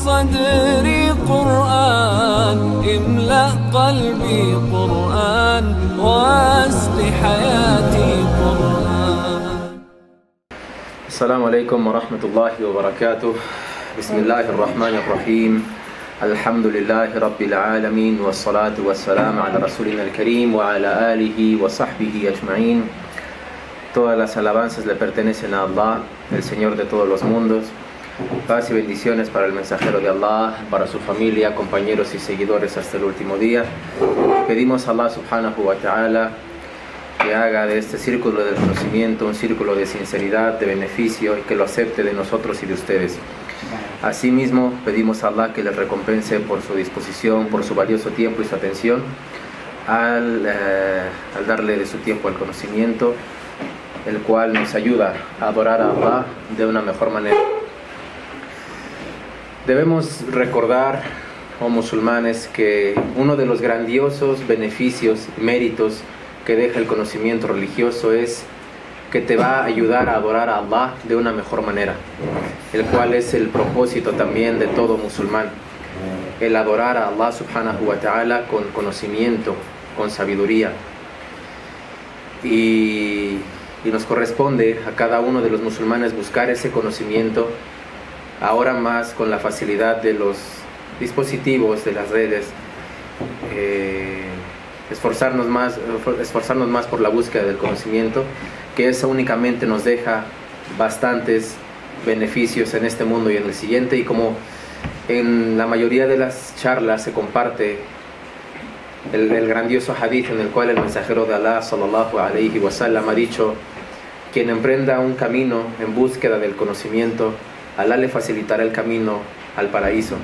صدري قرآن املأ قلبي قرآن واسق حياتي قرآن. السلام عليكم ورحمة الله وبركاته. بسم الله الرحمن الرحيم. الحمد لله رب العالمين والصلاة والسلام على رسولنا الكريم وعلى آله وصحبه أجمعين. Todas las alabanzas le pertenecen a Allah, el Señor de todos los mundos. Paz y bendiciones para el mensajero de Allah, para su familia, compañeros y seguidores hasta el último día. Pedimos a Allah subhanahu wa ta'ala que haga de este círculo del conocimiento un círculo de sinceridad, de beneficio, y que lo acepte de nosotros y de ustedes. Asimismo, pedimos a Allah que les recompense por su disposición, por su valioso tiempo y su atención al darle de su tiempo al conocimiento, el cual nos ayuda a adorar a Allah de una mejor manera. Debemos recordar, oh musulmanes, que uno de los grandiosos beneficios, méritos que deja el conocimiento religioso es que te va a ayudar a adorar a Allah de una mejor manera, el cual es el propósito también de todo musulmán, el adorar a Allah subhanahu wa ta'ala con conocimiento, con sabiduría. Y nos corresponde a cada uno de los musulmanes buscar ese conocimiento, ahora más con la facilidad de los dispositivos, de las redes, esforzarnos más por la búsqueda del conocimiento, que eso únicamente nos deja bastantes beneficios en este mundo y en el siguiente. Y como en la mayoría de las charlas se comparte el grandioso hadith en el cual el mensajero de Allah sallallahu alayhi wa sallam ha dicho: quien emprenda un camino en búsqueda del conocimiento, Allah le facilitará el camino al paraíso.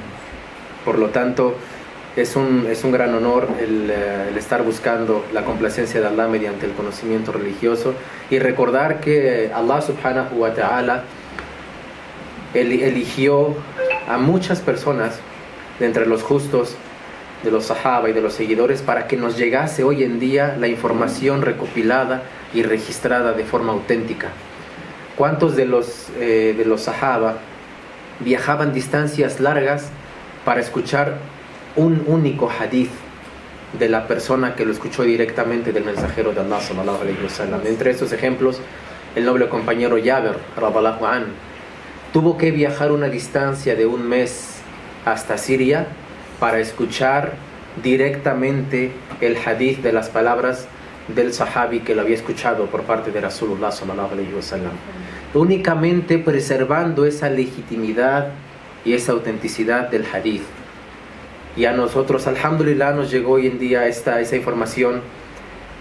Por lo tanto, es un gran honor el estar buscando la complacencia de Allah mediante el conocimiento religioso, y recordar que Allah subhanahu wa ta'ala eligió a muchas personas de entre los justos, de los sahaba y de los seguidores, para que nos llegase hoy en día la información recopilada y registrada de forma auténtica. ¿Cuántos de los sahaba viajaban distancias largas para escuchar un único hadith de la persona que lo escuchó directamente del mensajero de Allah sallallahu alayhi wa sallam? Entre estos ejemplos, el noble compañero Jabir radhiyallahu anhu tuvo que viajar una distancia de un mes hasta Siria para escuchar directamente el hadith de las palabras del sahabi que lo había escuchado por parte de Rasulullah sallallahu alayhi wa sallam, únicamente preservando esa legitimidad y esa autenticidad del hadith. Y a nosotros, alhamdulillah, nos llegó hoy en día esa información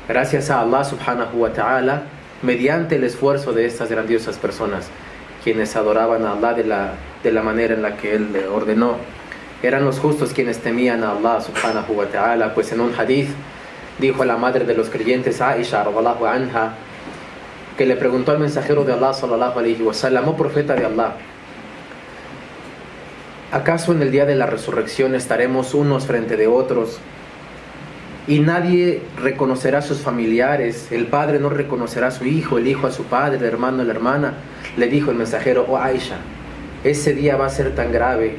gracias a Allah subhanahu wa ta'ala, mediante el esfuerzo de estas grandiosas personas, quienes adoraban a Allah de la manera en la que Él ordenó. Eran los justos quienes temían a Allah subhanahu wa ta'ala, pues en un hadith dijo a la madre de los creyentes, Aisha radhiyallahu anha, que le preguntó al mensajero de Allah sallallahu alayhi wa sallam: oh profeta de Allah, ¿acaso en el día de la resurrección estaremos unos frente de otros y nadie reconocerá a sus familiares? El padre no reconocerá a su hijo, el hijo a su padre, el hermano a la hermana. Le dijo el mensajero: oh Aisha, ese día va a ser tan grave,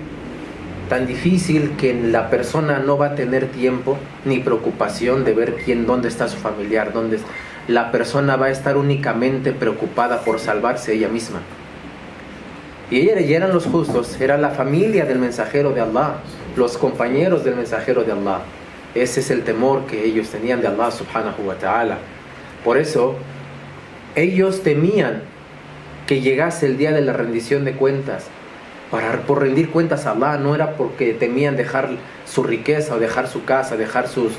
tan difícil, que la persona no va a tener tiempo ni preocupación de ver dónde está su familiar, la persona va a estar únicamente preocupada por salvarse ella misma. Y eran los justos, era la familia del mensajero de Allah, los compañeros del mensajero de Allah. Ese es el temor que ellos tenían de Allah subhanahu wa ta'ala. Por eso ellos temían que llegase el día de la rendición de cuentas. Por rendir cuentas a Allah, no era porque temían dejar su riqueza o dejar su casa, dejar sus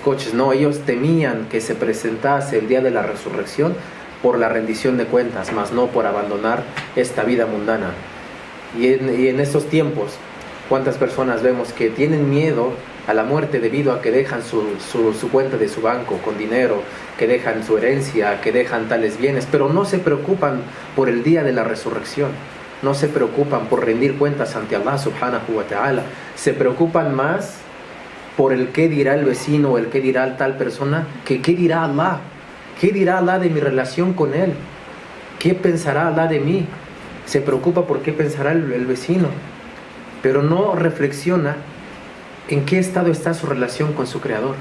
coches. No, ellos temían que se presentase el día de la resurrección por la rendición de cuentas, más no por abandonar esta vida mundana. Y en estos tiempos, ¿cuántas personas vemos que tienen miedo a la muerte debido a que dejan su cuenta de su banco con dinero, que dejan su herencia, que dejan tales bienes, pero no se preocupan por el día de la resurrección? No se preocupan por rendir cuentas ante Allah subhanahu wa ta'ala. Se preocupan más por el qué dirá el vecino o el qué dirá tal persona, que qué dirá Allah. ¿Qué dirá Allah de mi relación con Él? ¿Qué pensará Allah de mí? Se preocupa por qué pensará el vecino. pero no reflexiona en qué estado está su relación con su Creador.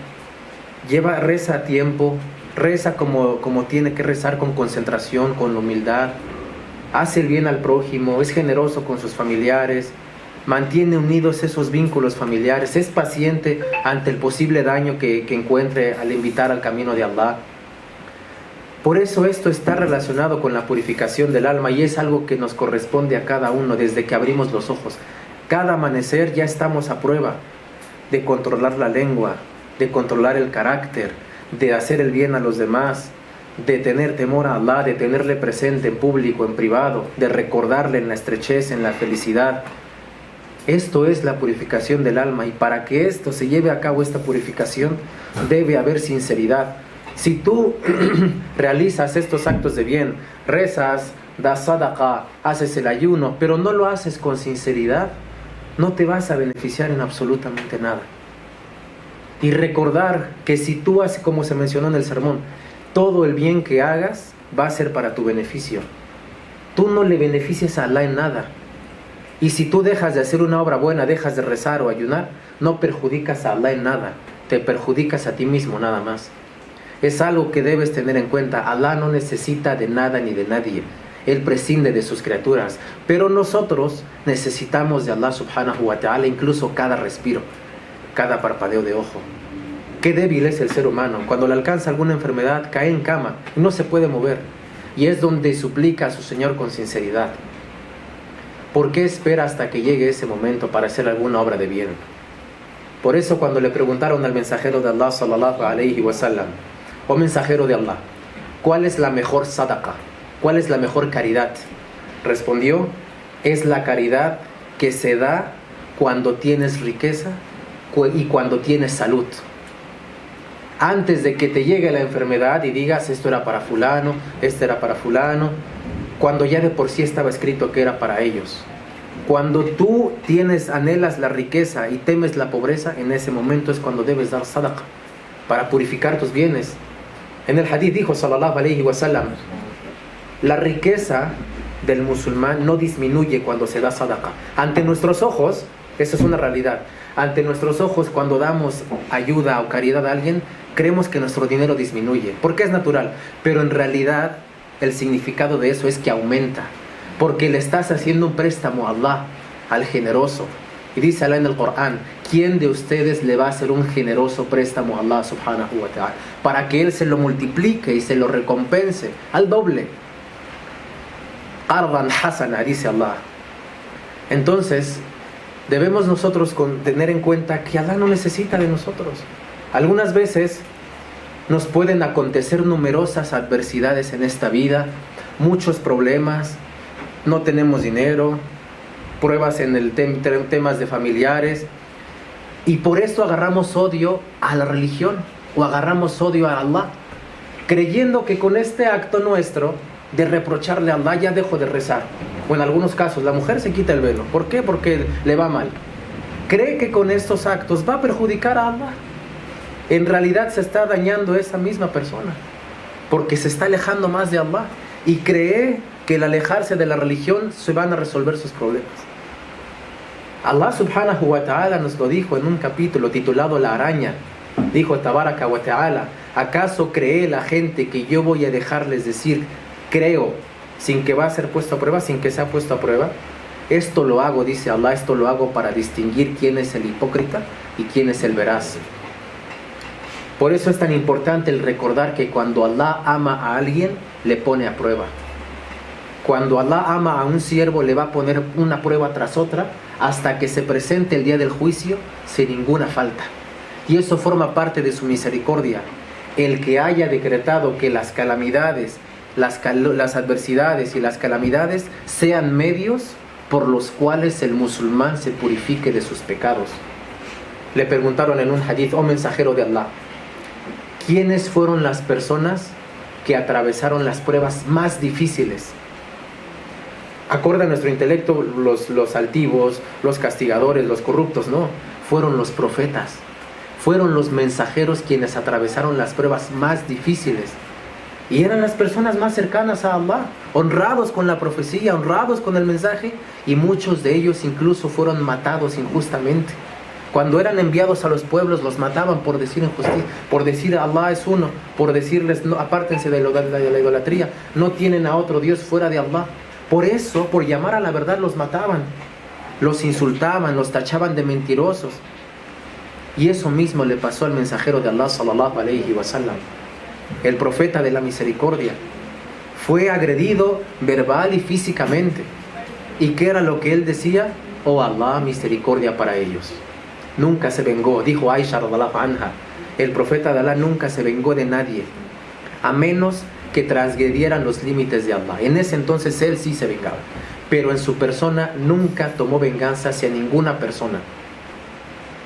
Reza a tiempo, reza como tiene que rezar, con concentración, con humildad, hace el bien al prójimo, es generoso con sus familiares, mantiene unidos esos vínculos familiares, es paciente ante el posible daño que encuentre al invitar al camino de Allah. Por eso esto está relacionado con la purificación del alma y es algo que nos corresponde a cada uno desde que abrimos los ojos. Cada amanecer ya estamos a prueba de controlar la lengua, de controlar el carácter, de hacer el bien a los demás, de tener temor a Allah, de tenerle presente en público, en privado, de recordarle en la estrechez, en la felicidad. Esto es la purificación del alma, y para que esto se lleve a cabo, esta purificación, debe haber sinceridad. Si tú realizas estos actos de bien, rezas, das sadaqa, haces el ayuno, pero no lo haces con sinceridad, no te vas a beneficiar en absolutamente nada. Y recordar que si tú haces, como se mencionó en el sermón, todo el bien que hagas va a ser para tu beneficio. Tú no le beneficias a Allah en nada. Y si tú dejas de hacer una obra buena, dejas de rezar o ayunar, no perjudicas a Allah en nada, te perjudicas a ti mismo nada más. Es algo que debes tener en cuenta. Allah no necesita de nada ni de nadie. Él prescinde de sus criaturas. Pero nosotros necesitamos de Allah subhanahu wa ta'ala, incluso cada respiro, cada parpadeo de ojo. Qué débil es el ser humano. Cuando le alcanza alguna enfermedad, cae en cama y no se puede mover. Y es donde suplica a su Señor con sinceridad. ¿Por qué espera hasta que llegue ese momento para hacer alguna obra de bien? Por eso cuando le preguntaron al mensajero de Allah sallallahu alayhi wa sallam: oh mensajero de Allah, ¿cuál es la mejor sadaqa? ¿Cuál es la mejor caridad? Respondió: es la caridad que se da cuando tienes riqueza y cuando tienes salud. Antes de que te llegue la enfermedad y digas esto era para fulano, este era para fulano, cuando ya de por sí estaba escrito que era para ellos. Cuando tú anhelas la riqueza y temes la pobreza, en ese momento es cuando debes dar sadaqa para purificar tus bienes. En el hadith dijo sallallahu alayhi wa sallam: la riqueza del musulmán no disminuye cuando se da sadaqa. Ante nuestros ojos, eso es una realidad. Ante nuestros ojos, cuando damos ayuda o caridad a alguien, creemos que nuestro dinero disminuye, porque es natural. Pero en realidad, el significado de eso es que aumenta, porque le estás haciendo un préstamo a Allah, al generoso. Y dice Allah en el Corán: ¿quién de ustedes le va a hacer un generoso préstamo a Allah subhanahu wa ta'ala para que Él se lo multiplique y se lo recompense al doble? Qardan hasana, dice Allah. Entonces debemos nosotros tener en cuenta que Allah no necesita de nosotros. Algunas veces nos pueden acontecer numerosas adversidades en esta vida, muchos problemas, no tenemos dinero, pruebas en el temas de familiares, y por eso agarramos odio a la religión o agarramos odio a Allah, creyendo que con este acto nuestro de reprocharle a Allah ya dejo de rezar. O en algunos casos la mujer se quita el velo. ¿Por qué? Porque le va mal. Cree que con estos actos va a perjudicar a Allah. En realidad se está dañando esa misma persona, porque se está alejando más de Allah y cree que al alejarse de la religión se van a resolver sus problemas. Allah subhanahu wa ta'ala nos lo dijo en un capítulo titulado La araña. Dijo tabaraka wa ta'ala: ¿acaso cree la gente que yo voy a dejarles decir creo sin que va a ser puesto a prueba, sin que sea puesto a prueba? Esto lo hago, dice Allah, esto lo hago para distinguir quién es el hipócrita y quién es el veraz. Por eso es tan importante el recordar que cuando Allah ama a alguien, le pone a prueba. Cuando Allah ama a un siervo, le va a poner una prueba tras otra hasta que se presente el día del juicio sin ninguna falta. Y eso forma parte de su misericordia. El que haya decretado que las calamidades, las adversidades y las calamidades sean medios por los cuales el musulmán se purifique de sus pecados. Le preguntaron en un hadith: oh mensajero de Allah, ¿quiénes fueron las personas que atravesaron las pruebas más difíciles? Acorde a nuestro intelecto, los altivos, los castigadores, los corruptos, no. Fueron los profetas, fueron los mensajeros quienes atravesaron las pruebas más difíciles. Y eran las personas más cercanas a Allah, honrados con la profecía, honrados con el mensaje, y muchos de ellos incluso fueron matados injustamente. Cuando eran enviados a los pueblos, los mataban por decir injusticia, por decir Allah es uno, por decirles no, apártense de la idolatría, no tienen a otro Dios fuera de Allah. Por eso, por llamar a la verdad, los mataban, los insultaban, los tachaban de mentirosos. Y eso mismo le pasó al mensajero de Allah sallallahu alayhi wa sallam, el profeta de la misericordia. Fue agredido verbal y físicamente. ¿Y qué era lo que él decía? Oh Allah, misericordia para ellos. Nunca se vengó, dijo Aisha radhiyallahu anha, el profeta de Allah nunca se vengó de nadie, a menos que transgredieran los límites de Allah. En ese entonces él sí se vengaba, pero en su persona nunca tomó venganza hacia ninguna persona.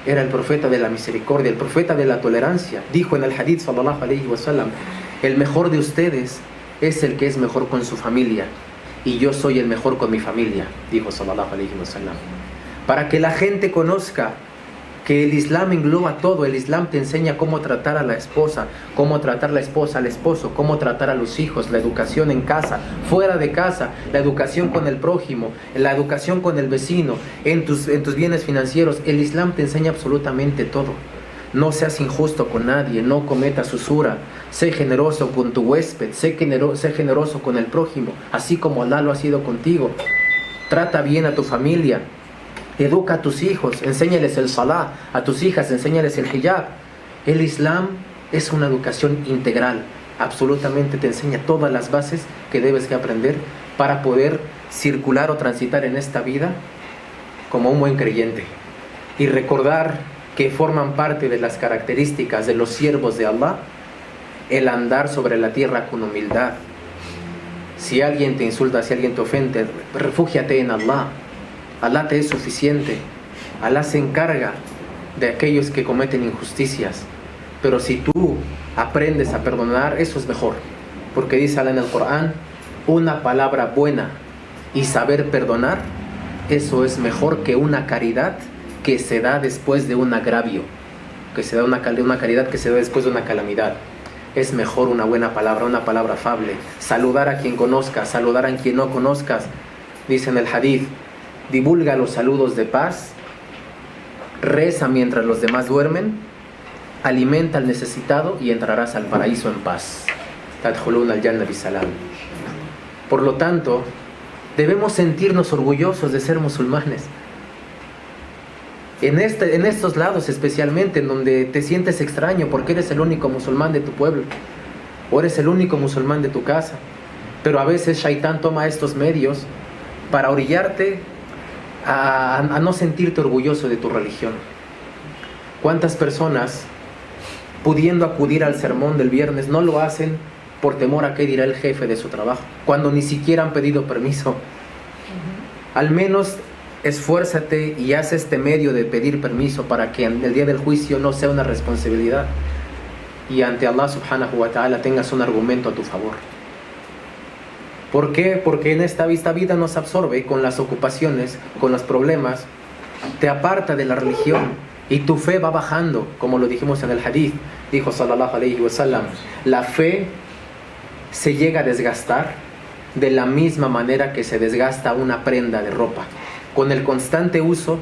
Era el profeta de la misericordia, el profeta de la tolerancia. Dijo en el hadith sallallahu alayhi wa sallam, el mejor de ustedes es el que es mejor con su familia, y yo soy el mejor con mi familia, dijo sallallahu alayhi wa sallam. Para que la gente conozca que el Islam engloba todo. El Islam te enseña cómo tratar a la esposa, cómo tratar la esposa al esposo, cómo tratar a los hijos, la educación en casa, fuera de casa, la educación con el prójimo, la educación con el vecino, en tus bienes financieros. El Islam te enseña absolutamente todo. No seas injusto con nadie, no cometas usura, sé generoso con tu huésped, sé generoso con el prójimo, así como Allah lo ha sido contigo. Trata bien a tu familia. Educa a tus hijos, enséñales el salah, a tus hijas enséñales el hijab. El Islam es una educación integral, absolutamente te enseña todas las bases que debes que aprender para poder circular o transitar en esta vida como un buen creyente. Y recordar que forman parte de las características de los siervos de Allah el andar sobre la tierra con humildad. Si alguien te insulta, si alguien te ofende, refúgiate en Allah. Allah te es suficiente. Allah se encarga de aquellos que cometen injusticias. Pero si tú aprendes a perdonar, eso es mejor. Porque dice Allah en el Corán, una palabra buena y saber perdonar, eso es mejor que una caridad que se da después de un agravio, que se da una caridad que se da después de una calamidad. Es mejor una buena palabra, una palabra afable. Saludar a quien conozcas, saludar a quien no conozcas. Dice en el hadith, divulga los saludos de paz, reza mientras los demás duermen, alimenta al necesitado y entrarás al paraíso en paz. Tadkhulun al-jannah bisalam. Por lo tanto, debemos sentirnos orgullosos de ser musulmanes. En estos lados especialmente, en donde te sientes extraño porque eres el único musulmán de tu pueblo, o eres el único musulmán de tu casa. Pero a veces Shaitán toma estos medios para orillarte a no sentirte orgulloso de tu religión. ¿Cuántas personas, pudiendo acudir al sermón del viernes, no lo hacen por temor a qué dirá el jefe de su trabajo, cuando ni siquiera han pedido permiso? Al menos esfuérzate y haz este medio de pedir permiso para que en el día del juicio no sea una responsabilidad y ante Allah subhanahu wa ta'ala tengas un argumento a tu favor. ¿Por qué? Porque en esta vida nos absorbe con las ocupaciones, con los problemas, te aparta de la religión y tu fe va bajando, como lo dijimos en el hadith. Dijo sallallahu alayhi wa sallam, la fe se llega a desgastar de la misma manera que se desgasta una prenda de ropa. Con el constante uso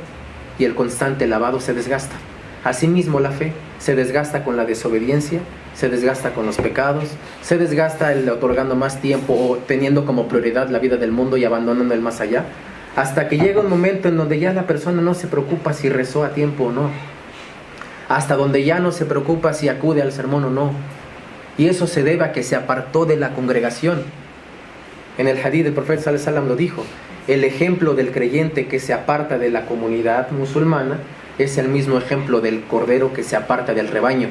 y el constante lavado se desgasta. Asimismo la fe se desgasta con la desobediencia, se desgasta con los pecados, se desgasta el otorgando más tiempo o teniendo como prioridad la vida del mundo y abandonando el más allá, hasta que llega un momento en donde ya la persona no se preocupa si rezó a tiempo o no, hasta donde ya no se preocupa si acude al sermón o no, y eso se debe a que se apartó de la congregación. En el hadith del profeta sallallahu alaihi wasallam lo dijo, el ejemplo del creyente que se aparta de la comunidad musulmana es el mismo ejemplo del cordero que se aparta del rebaño.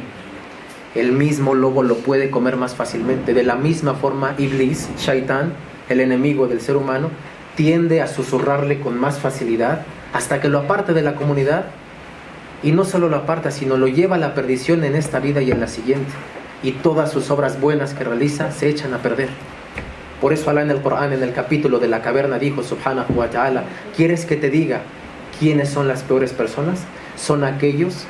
El mismo lobo lo puede comer más fácilmente. De la misma forma, Iblis, Shaitán, el enemigo del ser humano, tiende a susurrarle con más facilidad hasta que lo aparta de la comunidad. Y no solo lo aparta, sino lo lleva a la perdición en esta vida y en la siguiente. Y todas sus obras buenas que realiza se echan a perder. Por eso Allah en el Corán, en el capítulo de la caverna, dijo subhanahu wa ta'ala, ¿quieres que te diga quiénes son las peores personas? Son aquellos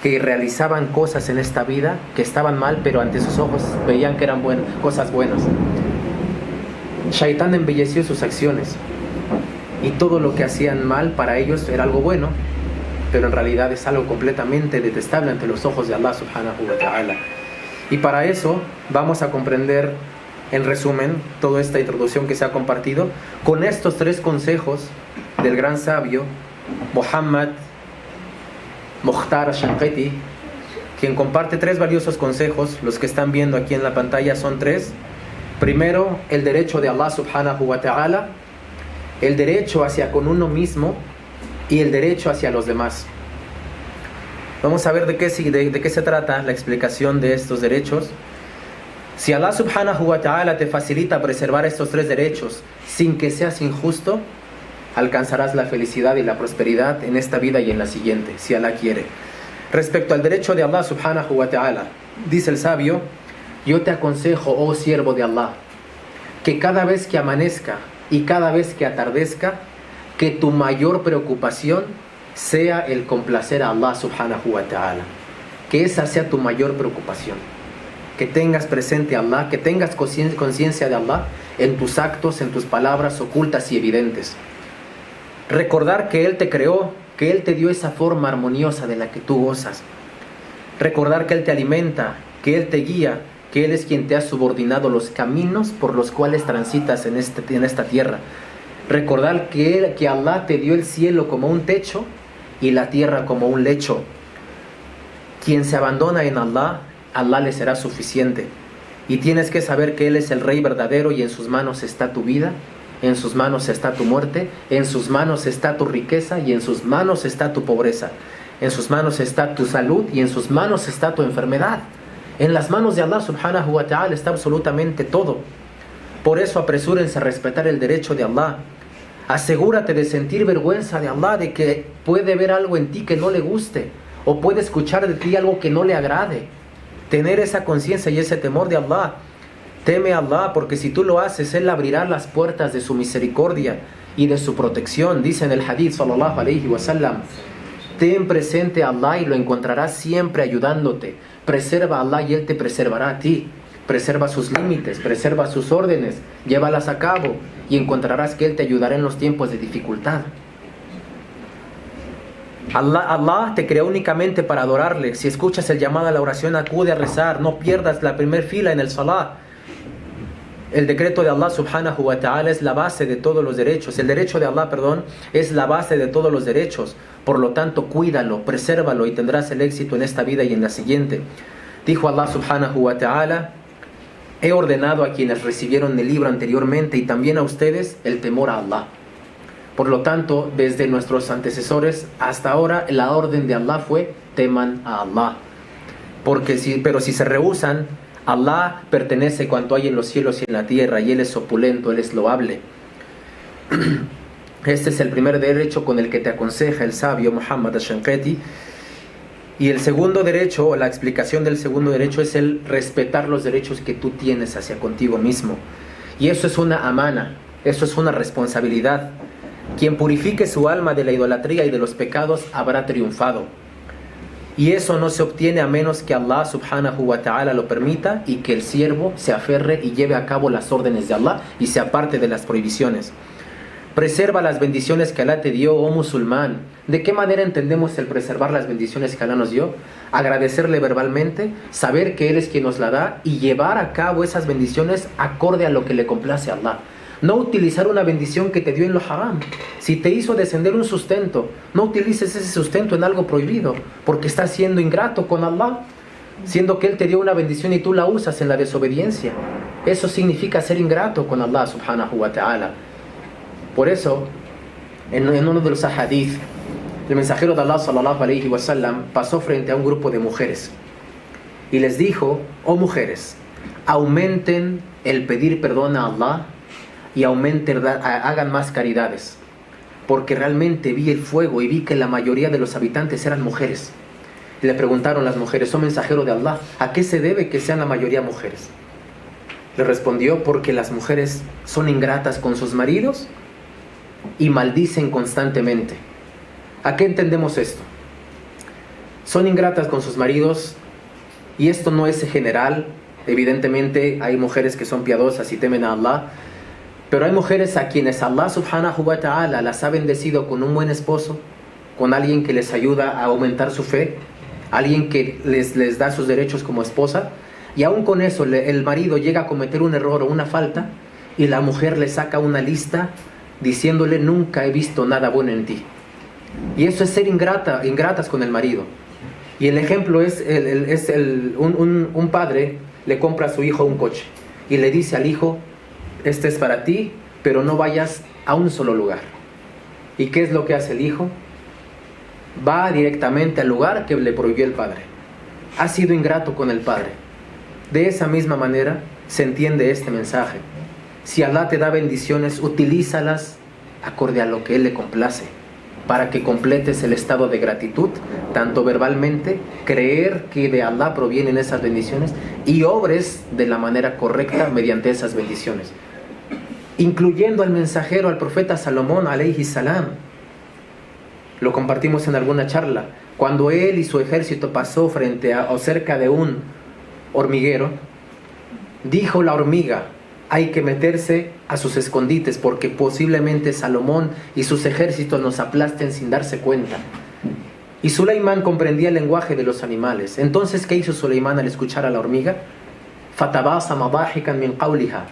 que realizaban cosas en esta vida que estaban mal, pero ante sus ojos veían que eran cosas buenas. Shaitán embelleció sus acciones y todo lo que hacían mal para ellos era algo bueno, pero en realidad es algo completamente detestable ante los ojos de Allah subhanahu wa ta'ala. Y para eso vamos a comprender, en resumen, toda esta introducción que se ha compartido con estos 3 consejos del gran sabio Muhammad Mukhtar Shanqiti, quien comparte 3 valiosos consejos. Los que están viendo aquí en la pantalla son 3. Primero, el derecho de Allah subhanahu wa ta'ala, el derecho hacia con uno mismo y el derecho hacia los demás. Vamos a ver de qué se trata la explicación de estos derechos. Si Allah subhanahu wa ta'ala te facilita preservar estos 3 derechos sin que seas injusto, alcanzarás la felicidad y la prosperidad en esta vida y en la siguiente, si Allah quiere. Respecto al derecho de Allah subhanahu wa ta'ala, dice el sabio: yo te aconsejo, oh siervo de Allah, que cada vez que amanezca y cada vez que atardezca, que tu mayor preocupación sea el complacer a Allah subhanahu wa ta'ala. Que esa sea tu mayor preocupación. Que tengas presente a Allah, que tengas conciencia de Allah en tus actos, en tus palabras ocultas y evidentes. Recordar que Él te creó, que Él te dio esa forma armoniosa de la que tú gozas. Recordar que Él te alimenta, que Él te guía, que Él es quien te ha subordinado los caminos por los cuales transitas en esta tierra. Recordar que Allah te dio el cielo como un techo y la tierra como un lecho. Quien se abandona en Allah, Allah le será suficiente. Y tienes que saber que Él es el Rey verdadero y en sus manos está tu vida, en sus manos está tu muerte, en sus manos está tu riqueza y en sus manos está tu pobreza. En sus manos está tu salud y en sus manos está tu enfermedad. En las manos de Allah subhanahu wa ta'ala está absolutamente todo. Por eso apresúrense a respetar el derecho de Allah. Asegúrate de sentir vergüenza de Allah, de que puede ver algo en ti que no le guste, o puede escuchar de ti algo que no le agrade. Tener esa conciencia y ese temor de Allah. Teme a Allah, porque si tú lo haces, Él abrirá las puertas de su misericordia y de su protección. Dice en el hadith sallallahu alayhi wa sallam: ten presente a Allah y lo encontrarás siempre ayudándote. Preserva a Allah y Él te preservará a ti. Preserva sus límites, preserva sus órdenes, llévalas a cabo y encontrarás que Él te ayudará en los tiempos de dificultad. Allah te creó únicamente para adorarle. Si escuchas el llamado a la oración, acude a rezar. No pierdas la primer fila en el salah. El decreto de Allah subhanahu wa ta'ala es la base de todos los derechos. El derecho de Allah, es la base de todos los derechos. Por lo tanto, cuídalo, presérvalo y tendrás el éxito en esta vida y en la siguiente. Dijo Allah subhanahu wa ta'ala: he ordenado a quienes recibieron el libro anteriormente y también a ustedes el temor a Allah. Por lo tanto, desde nuestros antecesores hasta ahora, la orden de Allah fue: teman a Allah. Pero si se rehúsan, Allah pertenece cuanto hay en los cielos y en la tierra, y Él es opulento, Él es loable. Este es el primer derecho con el que te aconseja el sabio Muhammad Shanqiti. Y el segundo derecho, o la explicación del segundo derecho, es el respetar los derechos que tú tienes hacia contigo mismo. Y eso es una amana, eso es una responsabilidad. Quien purifique su alma de la idolatría y de los pecados habrá triunfado. Y eso no se obtiene a menos que Allah subhanahu wa ta'ala lo permita y que el siervo se aferre y lleve a cabo las órdenes de Allah y se aparte de las prohibiciones. Preserva las bendiciones que Allah te dio, oh musulmán. ¿De qué manera entendemos el preservar las bendiciones que Allah nos dio? Agradecerle verbalmente, saber que Él es quien nos la da y llevar a cabo esas bendiciones acorde a lo que le complace a Allah. No utilizar una bendición que te dio en lo haram. Si te hizo descender un sustento, no utilices ese sustento en algo prohibido, porque estás siendo ingrato con Allah, siendo que Él te dio una bendición y tú la usas en la desobediencia. Eso significa ser ingrato con Allah subhanahu wa ta'ala. Por eso, en uno de los ahadith, el mensajero de Allah sallallahu alayhi wa sallam pasó frente a un grupo de mujeres y les dijo: oh mujeres, aumenten el pedir perdón a Allah y hagan más caridades, porque realmente vi el fuego y vi que la mayoría de los habitantes eran mujeres. Y le preguntaron las mujeres: oh mensajero de Allah, ¿a qué se debe que sean la mayoría mujeres? Le respondió: porque las mujeres son ingratas con sus maridos y maldicen constantemente. ¿A qué entendemos esto? son ingratas con sus maridos, y esto no es general. Evidentemente hay mujeres que son piadosas y temen a Allah, pero hay mujeres a quienes Allah subhanahu wa ta'ala las ha bendecido con un buen esposo, con alguien que les ayuda a aumentar su fe, alguien que les da sus derechos como esposa, y aún con eso el marido llega a cometer un error o una falta, y la mujer le saca una lista diciéndole: nunca he visto nada bueno en ti. Y eso es ser ingratas con el marido. Y el ejemplo es un padre le compra a su hijo un coche y le dice al hijo: este es para ti, pero no vayas a un solo lugar. ¿Y qué es lo que hace el hijo? Va directamente al lugar que le prohibió el padre. Ha sido ingrato con el padre. De esa misma manera se entiende este mensaje. Si Allah te da bendiciones, utilízalas acorde a lo que Él le complace, para que completes el estado de gratitud, tanto verbalmente, creer que de Allah provienen esas bendiciones, y obres de la manera correcta mediante esas bendiciones, incluyendo al mensajero, al profeta Salomón alayhi salam. Lo compartimos en alguna charla. Cuando él y su ejército pasó frente a o cerca de un hormiguero, dijo la hormiga: hay que meterse a sus escondites, porque posiblemente Salomón y sus ejércitos nos aplasten sin darse cuenta. Y Suleimán comprendía el lenguaje de los animales. Entonces, ¿qué hizo Suleimán al escuchar a la hormiga? Fatabasama dahikan min qawliha.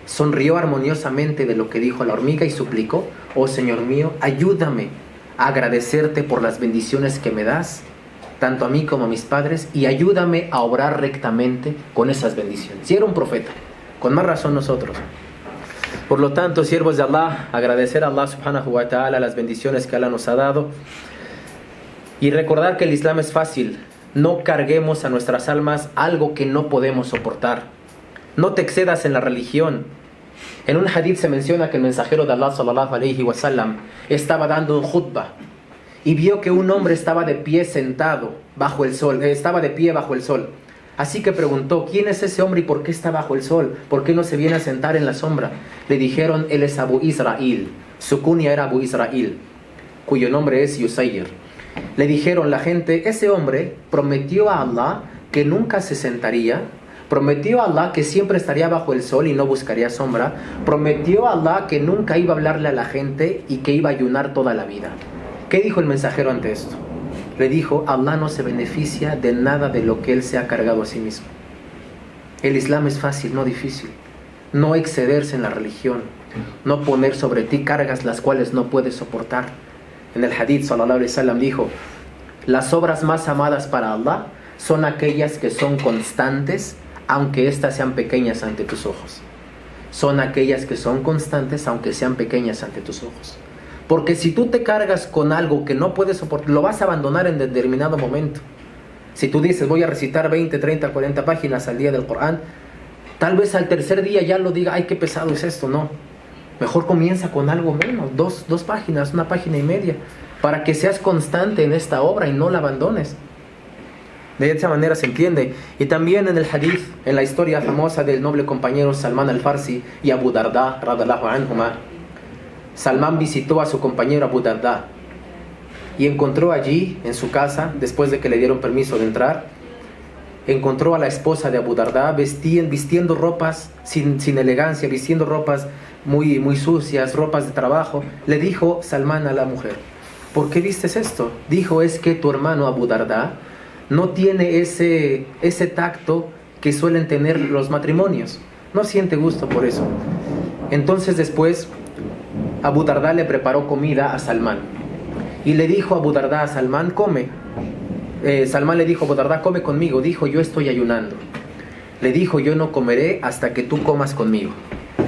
Sonrió armoniosamente de lo que dijo la hormiga y suplicó: oh Señor mío, ayúdame a agradecerte por las bendiciones que me das, tanto a mí como a mis padres, y ayúdame a obrar rectamente con esas bendiciones. Y era un profeta, con más razón nosotros. Por lo tanto, siervos de Allah, agradecer a Allah subhanahu wa ta'ala las bendiciones que Allah nos ha dado, y recordar que el Islam es fácil. No carguemos a nuestras almas algo que no podemos soportar. No te excedas en la religión. En un hadith se menciona que el mensajero de Allah sallallahu alayhi wa sallam estaba dando un khutbah y vio que un hombre estaba de pie sentado bajo el sol, estaba de pie bajo el sol. Así que preguntó: ¿quién es ese hombre y por qué está bajo el sol? ¿Por qué no se viene a sentar en la sombra? Le dijeron: él es Abu Israel. Su kunya era Abu Israel, cuyo nombre es Yusayr. Le dijeron la gente: ese hombre prometió a Allah que nunca se sentaría, prometió a Allah que siempre estaría bajo el sol y no buscaría sombra, prometió a Allah que nunca iba a hablarle a la gente y que iba a ayunar toda la vida. ¿Qué dijo el mensajero ante esto? Le dijo: Allah no se beneficia de nada de lo que Él se ha cargado a sí mismo. El Islam es fácil, no difícil. No excederse en la religión, no poner sobre ti cargas las cuales no puedes soportar. En el hadith sallallahu alaihi wasallam dijo: las obras más amadas para Allah son aquellas que son constantes, aunque éstas sean pequeñas ante tus ojos. Son aquellas que son constantes, aunque sean pequeñas ante tus ojos. Porque si tú te cargas con algo que no puedes soportar, lo vas a abandonar en determinado momento. Si tú dices: voy a recitar 20, 30, 40 páginas al día del Corán, tal vez al tercer día ya lo diga: ay, qué pesado es esto. No, mejor comienza con algo menos, dos páginas, una página y media, para que seas constante en esta obra y no la abandones. De esa manera se entiende. Y también en el hadith, en la historia famosa del noble compañero Salman al-Farsi y Abu Darda radhiyallahu anhuma, Salman visitó a su compañero Abu Darda y encontró allí, en su casa, después de que le dieron permiso de entrar, encontró a la esposa de Abu Darda vistiendo ropas sin elegancia, vistiendo ropas muy sucias, ropas de trabajo. Le dijo Salman a la mujer: ¿por qué vistes esto? Dijo: es que tu hermano Abu Darda no tiene ese tacto que suelen tener los matrimonios. No siente gusto por eso. Entonces después Abu Darda le preparó comida a Salman y le dijo Abu Darda a Salman: come. Salman le dijo a Abu Darda: come conmigo. Dijo: yo estoy ayunando. Le dijo: yo no comeré hasta que tú comas conmigo.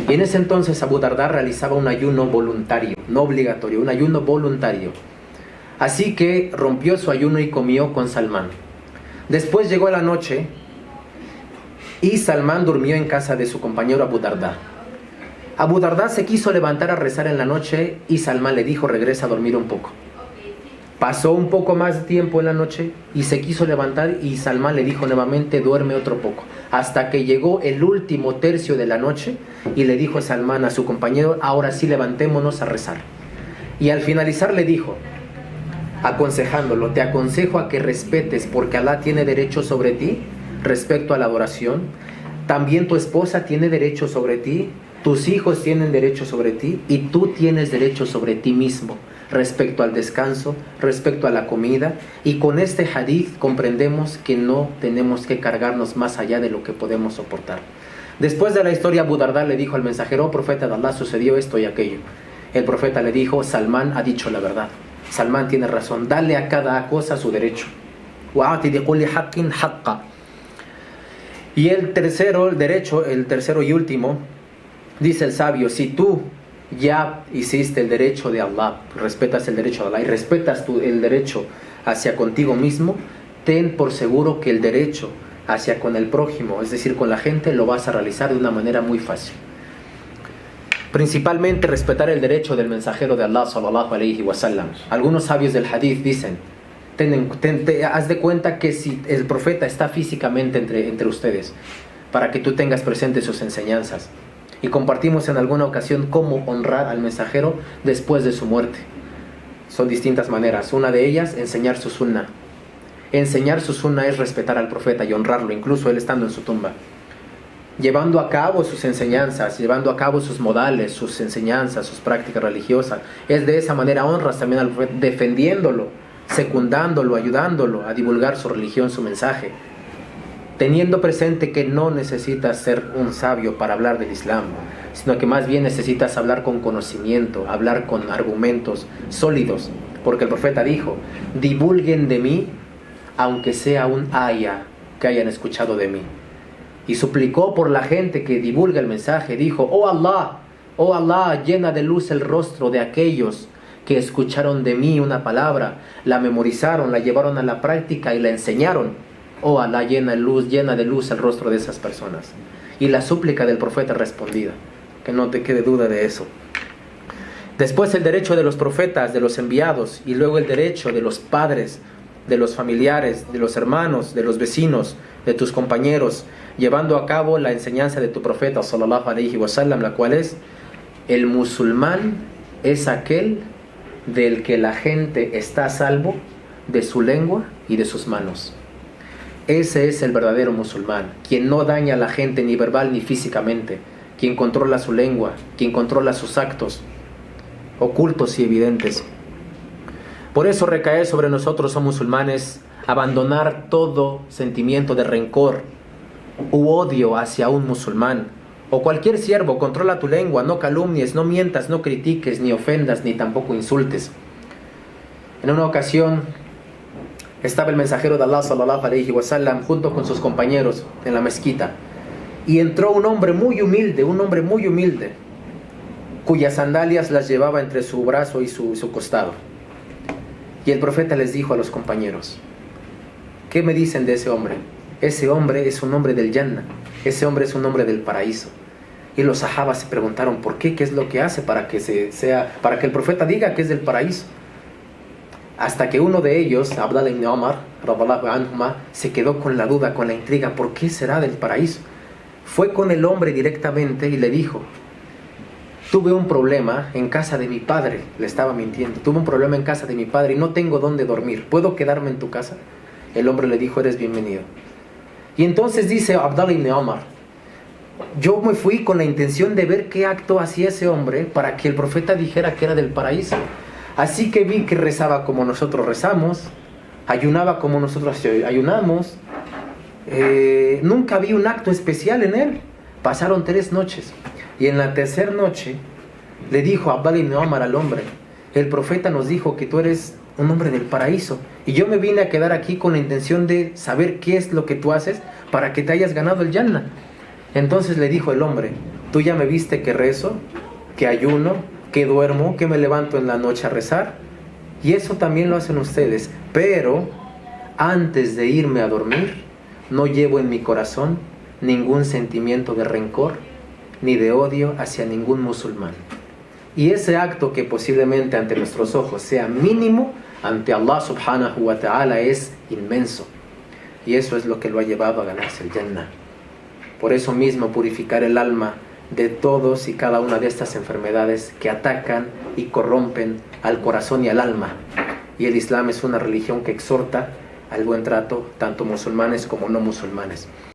Y en ese entonces Abu Darda realizaba un ayuno voluntario, no obligatorio, un ayuno voluntario. Así que rompió su ayuno y comió con Salman. Después llegó la noche y Salman durmió en casa de su compañero Abu Darda. Abu Darda se quiso levantar a rezar en la noche y Salman le dijo: regresa a dormir un poco. Pasó un poco más de tiempo en la noche y se quiso levantar y Salman le dijo nuevamente: duerme otro poco. Hasta que llegó el último tercio de la noche y le dijo Salman a su compañero: ahora sí, levantémonos a rezar. Y al finalizar le dijo: aconsejándolo: te aconsejo a que respetes, porque Alá tiene derecho sobre ti respecto a la adoración. También tu esposa tiene derecho sobre ti, tus hijos tienen derecho sobre ti, y tú tienes derecho sobre ti mismo respecto al descanso, respecto a la comida. Y con este hadith comprendemos que no tenemos que cargarnos más allá de lo que podemos soportar. Después de la historia, Abu Darda le dijo al mensajero: "Oh profeta de Allah, sucedió esto y aquello". El profeta le dijo: "Salmán ha dicho la verdad, Salmán tiene razón, dale a cada cosa su derecho". Y el tercero y último, dice el sabio: si tú ya hiciste el derecho de Allah, respetas el derecho de Allah y respetas el derecho hacia contigo mismo, ten por seguro que el derecho hacia con el prójimo, es decir, con la gente, lo vas a realizar de una manera muy fácil. Principalmente respetar el derecho del mensajero de Allah sallallahu alaihi wasallam. Algunos sabios del hadith dicen: haz de cuenta que si el profeta está físicamente entre ustedes, para que tú tengas presentes sus enseñanzas. Y compartimos en alguna ocasión cómo honrar al mensajero después de su muerte. Son distintas maneras. Una de ellas, enseñar su sunnah. Enseñar su sunnah es respetar al profeta y honrarlo, incluso él estando en su tumba, llevando a cabo sus enseñanzas, llevando a cabo sus modales, sus enseñanzas, sus prácticas religiosas. Es de esa manera honras también al profeta, defendiéndolo, secundándolo, ayudándolo a divulgar su religión, su mensaje, teniendo presente que no necesitas ser un sabio para hablar del Islam, sino que más bien necesitas hablar con conocimiento, hablar con argumentos sólidos, porque el profeta dijo: divulguen de mí aunque sea un aya que hayan escuchado de mí. Y suplicó por la gente que divulga el mensaje. Dijo: oh Allah, llena de luz el rostro de aquellos que escucharon de mí una palabra, la memorizaron, la llevaron a la práctica y la enseñaron. Oh Allah, llena de luz el rostro de esas personas. Y la súplica del profeta respondida, que no te quede duda de eso. Después el derecho de los profetas, de los enviados, y luego el derecho de los padres, de los familiares, de los hermanos, de los vecinos, de tus compañeros, llevando a cabo la enseñanza de tu profeta sallallahu alaihi wasallam, la cual es: el musulmán es aquel del que la gente está a salvo de su lengua y de sus manos. Ese es el verdadero musulmán, quien no daña a la gente ni verbal ni físicamente, quien controla su lengua, quien controla sus actos ocultos y evidentes. Por eso recae sobre nosotros, oh musulmanes, abandonar todo sentimiento de rencor u odio hacia un musulmán o cualquier siervo. Controla tu lengua, no calumnies, no mientas, no critiques, ni ofendas, ni tampoco insultes. En una ocasión estaba el mensajero de Allah sallallahu alaihi wasallam junto con sus compañeros en la mezquita, y entró un hombre muy humilde, cuyas sandalias las llevaba entre su brazo y su costado. Y el profeta les dijo a los compañeros: ¿qué me dicen de ese hombre? Ese hombre es un hombre del Jannah, ese hombre es un hombre del paraíso. Y los sahabas se preguntaron: ¿por qué? ¿Qué es lo que hace para que el profeta diga que es del paraíso? Hasta que uno de ellos, Abdullah ibn Umar, radiyallahu anhuma, se quedó con la duda, con la intriga: ¿por qué será del paraíso? Fue con el hombre directamente y le dijo: tuve un problema en casa de mi padre. Le estaba mintiendo. Tuve un problema en casa de mi padre y no tengo dónde dormir. ¿Puedo quedarme en tu casa? El hombre le dijo: eres bienvenido. Y entonces dice Abdullah ibn Umar: yo me fui con la intención de ver qué acto hacía ese hombre para que el profeta dijera que era del paraíso. Así que vi que rezaba como nosotros rezamos, ayunaba como nosotros ayunamos. Nunca vi un acto especial en él. Pasaron 3 noches. Y en la tercera noche le dijo Abdullah ibn Umar al hombre: el profeta nos dijo que tú eres un hombre del paraíso, y yo me vine a quedar aquí con la intención de saber qué es lo que tú haces para que te hayas ganado el Jannah. Entonces le dijo el hombre: tú ya me viste que rezo, que ayuno, que duermo, que me levanto en la noche a rezar, y eso también lo hacen ustedes, pero antes de irme a dormir no llevo en mi corazón ningún sentimiento de rencor ni de odio hacia ningún musulmán. Y ese acto, que posiblemente ante nuestros ojos sea mínimo, ante Allah subhanahu wa ta'ala es inmenso, y eso es lo que lo ha llevado a ganarse el Jannah. Por eso mismo, purificar el alma de todos y cada una de estas enfermedades que atacan y corrompen al corazón y al alma, y el Islam es una religión que exhorta al buen trato, tanto musulmanes como no musulmanes.